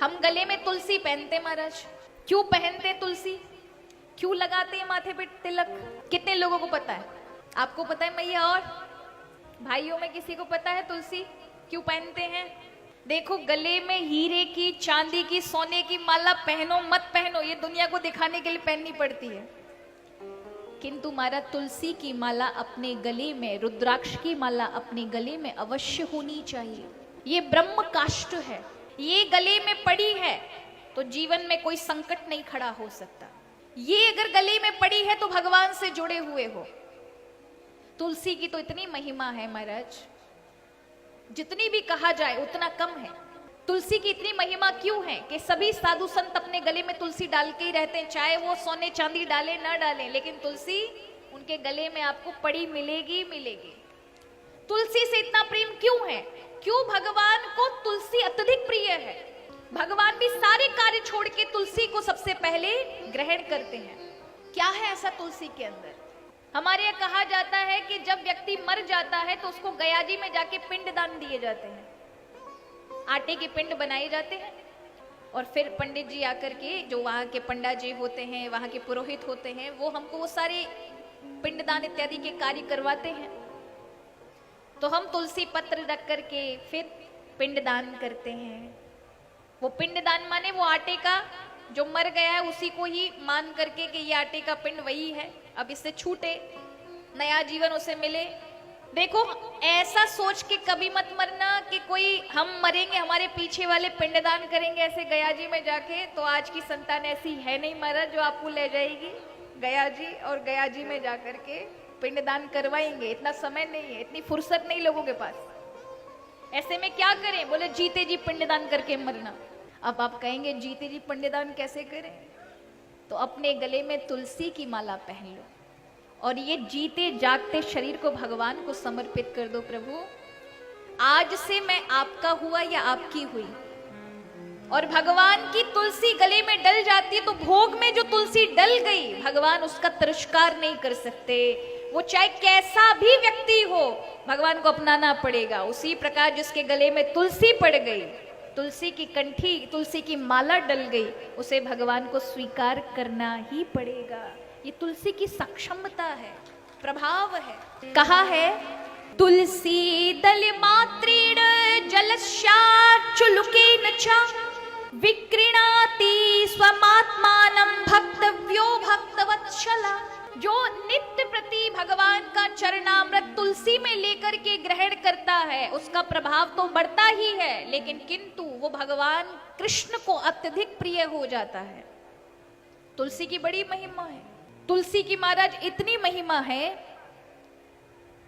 हम गले में तुलसी पहनते महाराज, क्यों पहनते तुलसी, क्यों लगाते हैं माथे पे तिलक? कितने लोगों को पता है? आपको पता है मैया? और भाइयों में किसी को पता है तुलसी क्यों पहनते हैं? देखो, गले में हीरे की, चांदी की, सोने की माला पहनो मत पहनो, ये दुनिया को दिखाने के लिए पहननी पड़ती है, किंतु मारा तुलसी की माला अपने गले में, रुद्राक्ष की माला अपने गले में अवश्य होनी चाहिए। ये ब्रह्म काष्ठ है, ये गले में पड़ी है तो जीवन में कोई संकट नहीं खड़ा हो सकता। ये अगर गले में पड़ी है तो भगवान से जुड़े हुए हो। तुलसी की तो इतनी महिमा है महाराज, जितनी भी कहा जाए उतना कम है। तुलसी की इतनी महिमा क्यों है कि सभी साधु संत अपने गले में तुलसी डाल के ही रहते हैं, चाहे वो सोने चांदी डाले ना डाले, लेकिन तुलसी उनके गले में आपको पड़ी मिलेगी मिलेगी। तुलसी से इतना प्रेम क्यों है? क्यों भगवान को तुलसी अत्यधिक प्रिय है? भगवान भी सारे कार्य छोड़ के तुलसी को सबसे पहले ग्रहण करते हैं। क्या है ऐसा तुलसी के अंदर? हमारे यहाँ कहा जाता है कि जब व्यक्ति मर जाता है तो उसको गयाजी में जाके पिंड दान दिए जाते हैं, आटे के पिंड बनाए जाते हैं, और फिर पंडित जी आकर के, जो वहाँ के पंडा जी होते हैं, वहाँ के पुरोहित होते हैं, वो हमको वो सारे पिंडदान इत्यादि के कार्य करवाते हैं। तो हम तुलसी पत्र रख करके फिर पिंडदान करते हैं। वो पिंडदान माने वो आटे का, जो मर गया है उसी को ही मान करके कि ये आटे का पिंड वही है, अब इससे छूटे, नया जीवन उसे मिले। देखो, ऐसा सोच के कभी मत मरना कि कोई हम मरेंगे हमारे पीछे वाले पिंडदान करेंगे ऐसे गयाजी में जाके। तो आज की संतान ऐसी है नहीं महाराज जो आपको ले जाएगी गयाजी और गयाजी में जाकर के पिंडदान करवाएंगे। इतना समय नहीं है, इतनी फुर्सत नहीं लोगों के पास। ऐसे में क्या करें? बोले जीते जी पिंडदान करके मरना। अब आप कहेंगे जीते जी पिंडदान कैसे करें? तो अपने गले में तुलसी की माला पहन लो और ये जीते जागते शरीर को भगवान को समर्पित कर दो। प्रभु, आज से मैं आपका हुआ या आपकी हुई। और भगवान की तुलसी गले में डल जाती है तो भोग में जो तुलसी डल गई, भगवान उसका तिरस्कार नहीं कर सकते। वो चाहे कैसा भी व्यक्ति हो, भगवान को अपनाना पड़ेगा। उसी प्रकार जिसके गले में तुलसी पड़ गई, तुलसी की कंठी, तुलसी की माला डल गई, उसे भगवान को स्वीकार करना ही पड़ेगा। ये तुलसी की सक्षमता है, प्रभाव है। कहा है, तुलसी दल मात्रेण जलस्याचुलुकेन च विक्रीणाति स्वमात्मानं भक्तव्यो भक्तवत्सला। जो नित्य प्रति भगवान का चरणामृत तुलसी में लेकर के ग्रहण करता है, उसका प्रभाव तो बढ़ता ही है, लेकिन किंतु वो भगवान कृष्ण को अत्यधिक प्रिय हो जाता है। तुलसी की बड़ी महिमा है। तुलसी की महाराज इतनी महिमा है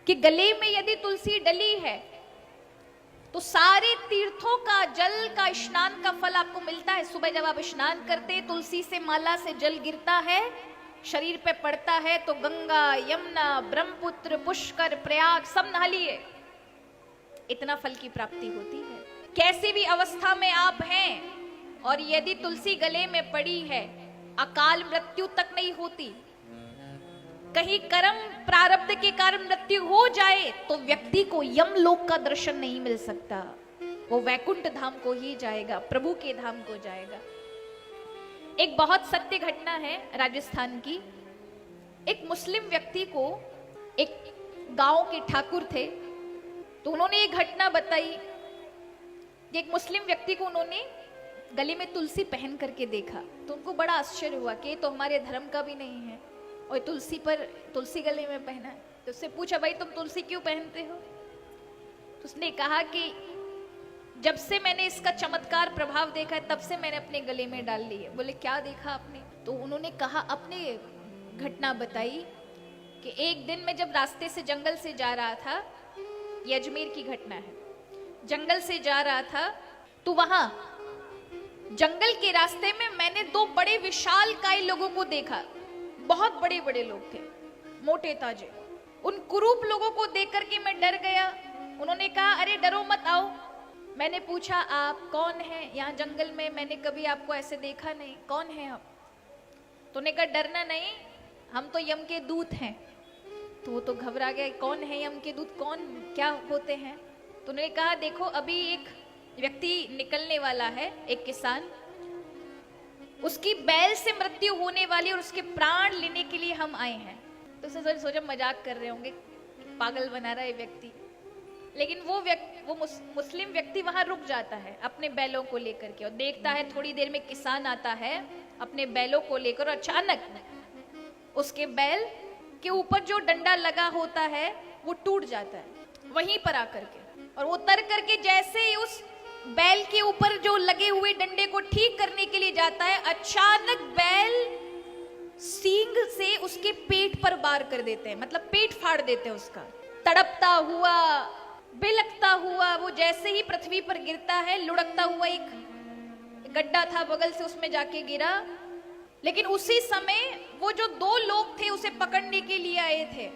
कि गले में यदि तुलसी डली है तो सारे तीर्थों का, जल का, स्नान का फल आपको मिलता है। सुबह जब आप स्नान करते हैं, तुलसी से माला से जल गिरता है, शरीर पे पड़ता है, तो गंगा, यमुना, ब्रह्मपुत्र, पुष्कर, प्रयाग सब नहा लिए, इतना फल की प्राप्ति होती है। कैसी भी अवस्था में आप हैं और यदि तुलसी गले में पड़ी है, अकाल मृत्यु तक नहीं होती। कहीं कर्म प्रारब्ध के कारण मृत्यु हो जाए तो व्यक्ति को यमलोक का दर्शन नहीं मिल सकता, वो वैकुंठ धाम को ही जाएगा, प्रभु के धाम को जाएगा। एक बहुत सत्य घटना है राजस्थान की। एक मुस्लिम व्यक्ति को, एक गांव के ठाकुर थे, तो उन्होंने एक घटना बताई। एक मुस्लिम व्यक्ति को उन्होंने गले में तुलसी पहन करके देखा, तो उनको बड़ा आश्चर्य हुआ कि ये तो हमारे धर्म का भी नहीं है और तुलसी गले में पहना है। तो उससे पूछा, भाई तुम तुलसी क्यों पहनते हो? तो उसने कहा कि जब से मैंने इसका चमत्कार प्रभाव देखा है, तब से मैंने अपने गले में डाल ली है। बोले क्या देखा आपने? तो उन्होंने कहा, अपने घटना बताई कि एक दिन मैं जब रास्ते से जंगल से जा रहा था, ये अजमेर की घटना है, जंगल से जा रहा था तो वहां जंगल के रास्ते में मैंने दो बड़े विशालकाय लोगों को देखा। बहुत बड़े बड़े लोग थे, मोटे ताजे। उन कुरूप लोगों को देख करके मैं डर गया। उन्होंने कहा, अरे डरो मत, आओ। मैंने पूछा, आप कौन हैं? यहाँ जंगल में मैंने कभी आपको ऐसे देखा नहीं, कौन है आप? तो उन्होंने कहा, डरना नहीं, हम तो यम के दूत हैं। तो वो तो घबरा गया, कौन है यम के दूत, कौन, क्या होते हैं? तो उन्होंने कहा, देखो अभी एक व्यक्ति निकलने वाला है, एक किसान, उसकी बैल से मृत्यु होने वाली और उसके प्राण लेने के लिए हम आए हैं। तो सोचा मजाक कर रहे होंगे, पागल बना रहा है व्यक्ति। लेकिन वो मुस्लिम व्यक्ति वहां रुक जाता है अपने बैलों को लेकर के और देखता है थोड़ी देर में किसान आता है अपने बैलों को लेकर, और अचानक उसके बैल के ऊपर जो डंडा लगा होता है वो टूट जाता है वहीं पर आकर के, और वो उतर करके जैसे ही उस बैल के ऊपर जो लगे हुए डंडे को ठीक करने के लिए जाता है, अचानक बैल सींग से उसके पेट पर वार कर देते हैं, मतलब पेट फाड़ देते हैं उसका। तड़पता हुआ, बिलखता हुआ वो जैसे ही पृथ्वी पर गिरता है, लुढ़कता हुआ एक गड्ढा था बगल से, उसमें जाके गिरा। लेकिन उसी समय वो जो दो लोग थे उसे पकड़ने के लिए आए थे,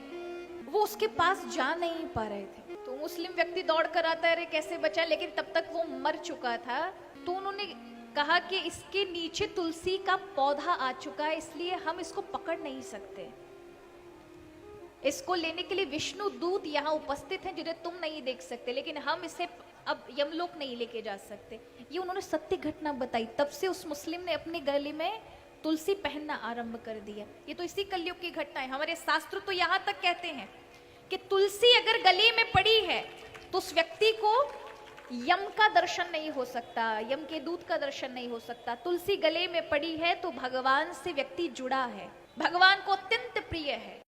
वो उसके पास जा नहीं पा रहे थे। तो मुस्लिम व्यक्ति दौड़ कर आता है, अरे कैसे बचा, लेकिन तब तक वो मर चुका था। तो उन्होंने कहा कि इसके नीचे तुलसी का पौधा आ चुका है, इसलिए हम इसको पकड़ नहीं सकते। इसको लेने के लिए विष्णु दूत यहाँ उपस्थित हैं जिन्हें तुम नहीं देख सकते, लेकिन हम इसे अब यमलोक नहीं लेके जा सकते। ये उन्होंने सत्य घटना बताई। तब से उस मुस्लिम ने अपने गले में तुलसी पहनना आरंभ कर दिया। ये तो इसी कलयुग की घटना है। हमारे शास्त्र तो यहाँ तक कहते हैं कि तुलसी अगर गले में पड़ी है तो उस व्यक्ति को यम का दर्शन नहीं हो सकता, यम के दूत का दर्शन नहीं हो सकता। तुलसी गले में पड़ी है तो भगवान से व्यक्ति जुड़ा है, भगवान को अत्यंत प्रिय है।